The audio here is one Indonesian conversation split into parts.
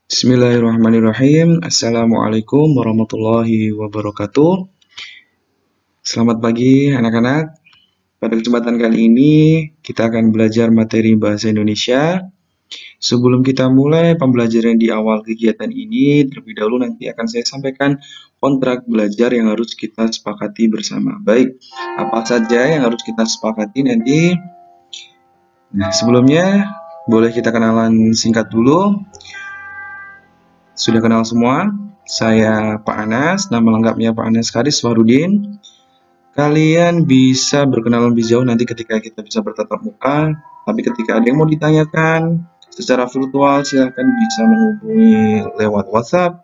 Bismillahirrahmanirrahim. Assalamualaikum warahmatullahi wabarakatuh. Selamat pagi anak-anak. Pada kesempatan kali ini kita akan belajar materi bahasa Indonesia. Sebelum kita mulai pembelajaran di awal kegiatan ini, terlebih dahulu nanti akan saya sampaikan kontrak belajar yang harus kita sepakati bersama. Baik, apa saja yang harus kita sepakati nanti? Nah, sebelumnya boleh kita kenalan singkat dulu. Sudah kenal semua? Saya Pak Anas, nama lengkapnya Pak Anas Karis Warudin. Kalian bisa berkenalan lebih jauh nanti ketika kita bisa bertatap muka. Tapi ketika ada yang mau ditanyakan secara virtual, silahkan bisa menghubungi lewat WhatsApp,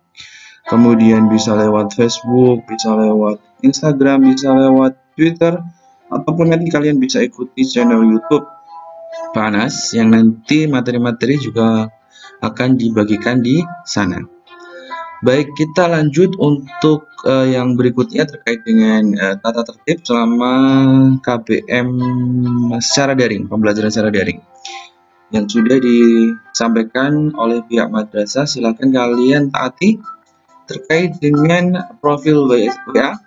kemudian bisa lewat Facebook, bisa lewat Instagram, bisa lewat Twitter, ataupun nanti kalian bisa ikuti channel YouTube Pak Anas yang nanti materi-materi juga akan dibagikan di sana. Baik, kita lanjut untuk yang berikutnya terkait dengan tata tertib selama KBM secara daring, pembelajaran secara daring. Yang sudah disampaikan oleh pihak madrasah, silakan kalian taati terkait dengan profil WA,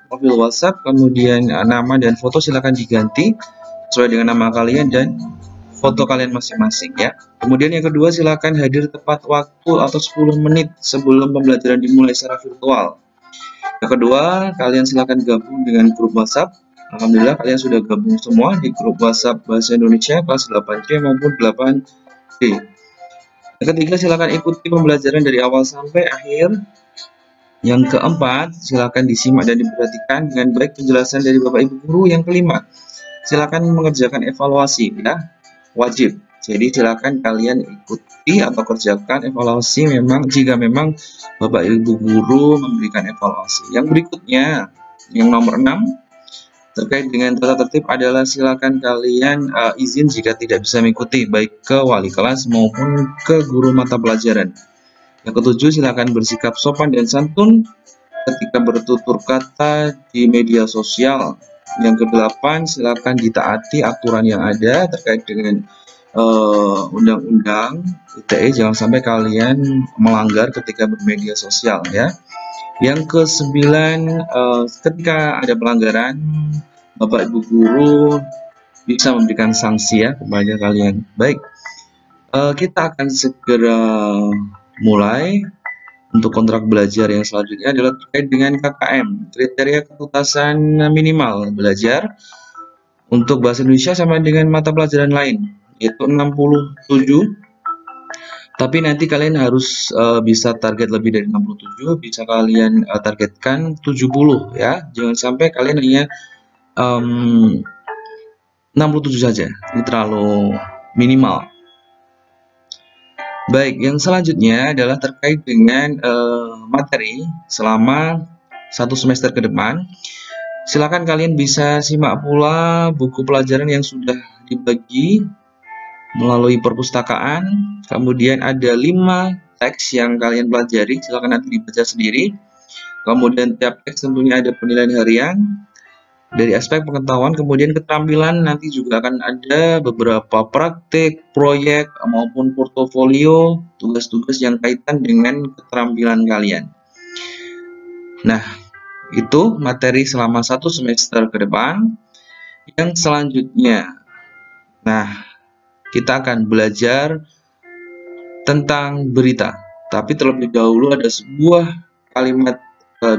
profil WhatsApp, kemudian nama dan foto silakan diganti sesuai dengan nama kalian dan foto kalian masing-masing ya. Kemudian yang kedua, silakan hadir tepat waktu atau 10 menit sebelum pembelajaran dimulai secara virtual. Yang kedua, kalian silakan gabung dengan grup WhatsApp. Alhamdulillah kalian sudah gabung semua di grup WhatsApp Bahasa Indonesia kelas 8C maupun 8D. Yang ketiga, silakan ikuti pembelajaran dari awal sampai akhir. Yang keempat, silakan disimak dan diperhatikan dengan baik penjelasan dari Bapak Ibu Guru. Yang kelima, silakan mengerjakan evaluasi ya. Wajib. Jadi silakan kalian ikuti atau kerjakan evaluasi jika memang Bapak Ibu Guru memberikan evaluasi. Yang berikutnya, yang nomor 6 terkait dengan tata tertib adalah silakan kalian izin jika tidak bisa mengikuti baik ke wali kelas maupun ke guru mata pelajaran. Yang ketujuh, silakan bersikap sopan dan santun ketika bertutur kata di media sosial. Yang kedelapan, silakan ditaati aturan yang ada terkait dengan undang-undang ITE, jangan sampai kalian melanggar ketika bermedia sosial ya. Yang kesembilan, ketika ada pelanggaran, Bapak Ibu Guru bisa memberikan sanksi ya kepada kalian. Baik, kita akan segera mulai. Untuk kontrak belajar yang selanjutnya adalah terkait dengan KKM, kriteria ketuntasan minimal belajar untuk bahasa Indonesia sama dengan mata pelajaran lain, yaitu 67. Tapi nanti kalian harus bisa target lebih dari 67, bisa kalian targetkan 70 ya. Jangan sampai kalian hanya 67 saja, ini terlalu minimal. Baik, yang selanjutnya adalah terkait dengan materi selama 1 semester ke depan. Silakan kalian bisa simak pula buku pelajaran yang sudah dibagi melalui perpustakaan. Kemudian ada 5 teks yang kalian pelajari, silakan nanti dibaca sendiri. Kemudian tiap teks tentunya ada penilaian harian. Dari aspek pengetahuan, kemudian keterampilan, nanti juga akan ada beberapa praktik, proyek, maupun portofolio, tugas-tugas yang kaitan dengan keterampilan kalian. Nah, itu materi selama 1 semester ke depan. Yang selanjutnya, nah, kita akan belajar tentang berita. Tapi terlebih dahulu ada sebuah kalimat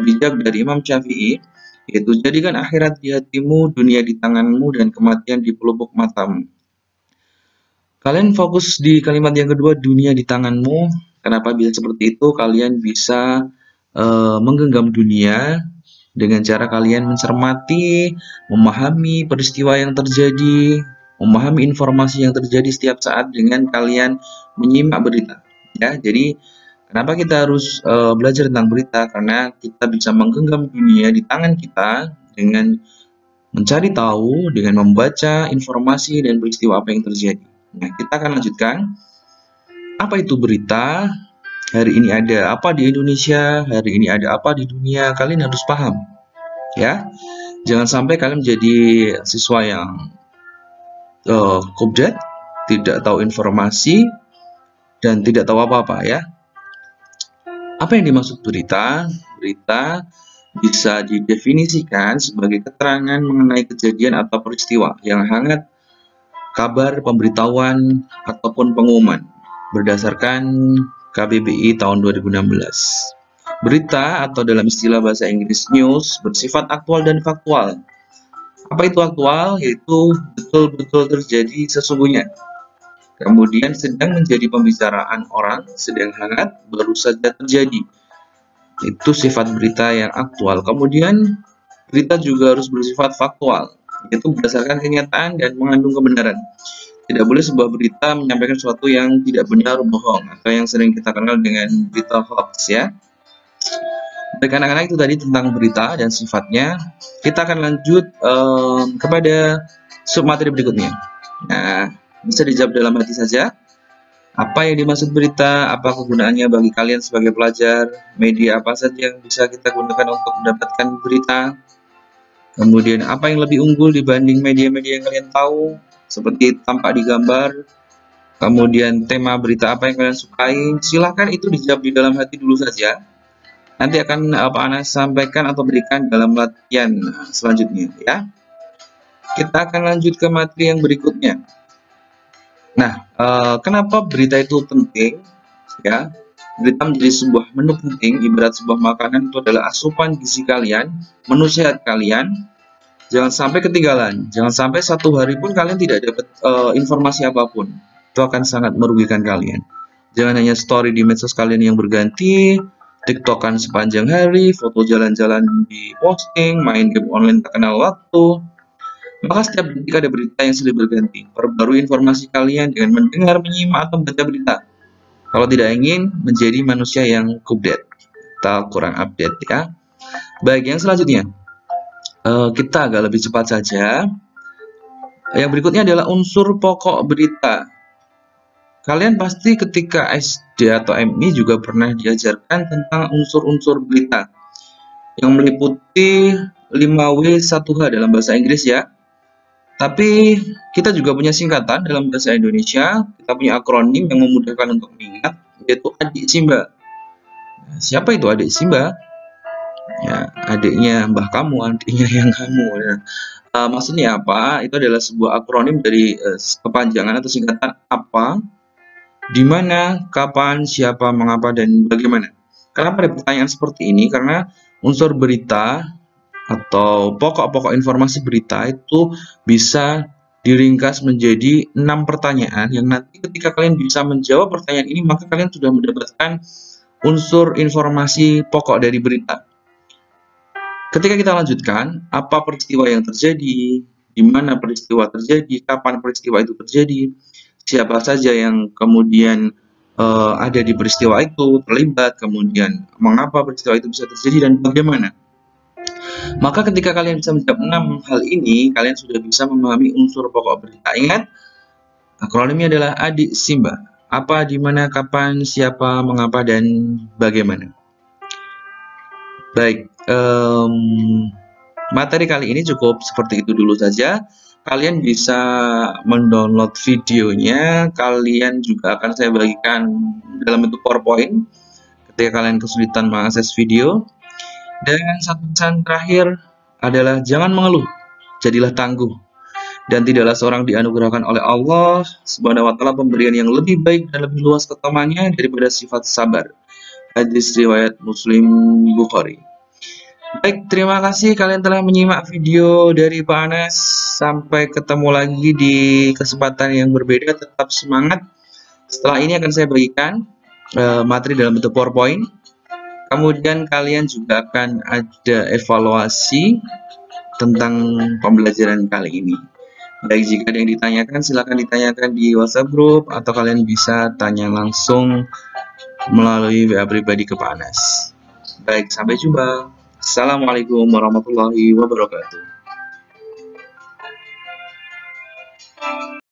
bijak dari Imam Syafi'i, yaitu jadikan akhirat di hatimu, dunia di tanganmu, dan kematian di pelupuk matamu. Kalian fokus di kalimat yang kedua, dunia di tanganmu. Kenapa bisa seperti itu? Kalian bisa menggenggam dunia dengan cara kalian mencermati, memahami peristiwa yang terjadi, memahami informasi yang terjadi setiap saat dengan kalian menyimak berita. Ya, jadi kenapa kita harus belajar tentang berita? Karena kita bisa menggenggam dunia di tangan kita dengan mencari tahu, dengan membaca informasi dan peristiwa apa yang terjadi. Nah, kita akan lanjutkan. Apa itu berita? Hari ini ada apa di Indonesia? Hari ini ada apa di dunia? Kalian harus paham. Ya, jangan sampai kalian menjadi siswa yang kubdet, tidak tahu informasi, dan tidak tahu apa-apa ya. Apa yang dimaksud berita? Berita bisa didefinisikan sebagai keterangan mengenai kejadian atau peristiwa yang hangat, kabar, pemberitahuan, ataupun pengumuman berdasarkan KBBI tahun 2016. Berita atau dalam istilah bahasa Inggris news bersifat aktual dan faktual. Apa itu aktual? Yaitu betul-betul terjadi sesungguhnya. Kemudian sedang menjadi pembicaraan orang, sedang hangat, baru saja terjadi. Itu sifat berita yang aktual. Kemudian berita juga harus bersifat faktual, yaitu berdasarkan kenyataan dan mengandung kebenaran. Tidak boleh sebuah berita menyampaikan sesuatu yang tidak benar, bohong, atau yang sering kita kenal dengan berita hoax ya. Baik anak-anak, itu tadi tentang berita dan sifatnya. Kita akan lanjut kepada submateri berikutnya. Nah, bisa dijawab dalam hati saja. Apa yang dimaksud berita? Apa kegunaannya bagi kalian sebagai pelajar? Media apa saja yang bisa kita gunakan untuk mendapatkan berita? Kemudian apa yang lebih unggul dibanding media-media yang kalian tahu? Seperti tampak di gambar. Kemudian tema berita apa yang kalian sukai? Silahkan itu dijawab di dalam hati dulu saja. Nanti akan Pak Anas sampaikan atau berikan dalam latihan selanjutnya ya. Kita akan lanjut ke materi yang berikutnya. Nah, kenapa berita itu penting? Ya, berita menjadi sebuah menu penting, ibarat sebuah makanan itu adalah asupan gizi kalian, menu sehat kalian. Jangan sampai ketinggalan, jangan sampai satu hari pun kalian tidak dapat informasi apapun. Itu akan sangat merugikan kalian. Jangan hanya story di medsos kalian yang berganti, tiktokan sepanjang hari, foto jalan-jalan di posting, main game online tak kenal waktu. Maka setiap detik ada berita yang silih berganti. Perbarui informasi kalian dengan mendengar, menyimak, atau membaca berita. Kalau tidak ingin menjadi manusia yang update atau kurang update ya. Baik, yang selanjutnya. Kita agak lebih cepat saja. Yang berikutnya adalah unsur pokok berita. Kalian pasti ketika SD atau MI juga pernah diajarkan tentang unsur-unsur berita. Yang meliputi 5W1H dalam bahasa Inggris ya. Tapi kita juga punya singkatan dalam bahasa Indonesia, kita punya akronim yang memudahkan untuk mengingat, yaitu adik Simba. Nah, siapa itu adik Simba? Ya, adiknya mbah kamu, adiknya yang kamu. Ya. Maksudnya apa? Itu adalah sebuah akronim dari kepanjangan atau singkatan apa, di mana, kapan, siapa, mengapa, dan bagaimana. Kenapa ada pertanyaan seperti ini? Karena unsur berita atau pokok-pokok informasi berita itu bisa diringkas menjadi 6 pertanyaan yang nanti ketika kalian bisa menjawab pertanyaan ini, maka kalian sudah mendapatkan unsur informasi pokok dari berita. Ketika kita lanjutkan, apa peristiwa yang terjadi, di mana peristiwa terjadi, kapan peristiwa itu terjadi, siapa saja yang kemudian ada di peristiwa itu terlibat, kemudian mengapa peristiwa itu bisa terjadi dan bagaimana. Maka ketika kalian bisa menjawab 6 hal ini, kalian sudah bisa memahami unsur pokok berita. Ingat, akronimnya adalah adik Simba. Apa, di mana, kapan, siapa, mengapa, dan bagaimana. Baik, materi kali ini cukup seperti itu dulu saja. Kalian bisa mendownload videonya, kalian juga akan saya bagikan dalam bentuk PowerPoint ketika kalian kesulitan mengakses video. Dan satu pesan terakhir adalah jangan mengeluh, jadilah tangguh. Dan tidaklah seorang dianugerahkan oleh Allah Subhanahu wa Ta'ala pemberian yang lebih baik dan lebih luas keutamannya daripada sifat sabar. Hadis riwayat Muslim Bukhari. Baik, terima kasih kalian telah menyimak video dari Pak Anas. Sampai ketemu lagi di kesempatan yang berbeda. Tetap semangat. Setelah ini akan saya bagikan materi dalam bentuk PowerPoint. Kemudian kalian juga akan ada evaluasi tentang pembelajaran kali ini. Baik, jika ada yang ditanyakan, silakan ditanyakan di WhatsApp group atau kalian bisa tanya langsung melalui WA pribadi ke Pak Anas. Baik, sampai jumpa. Assalamualaikum warahmatullahi wabarakatuh.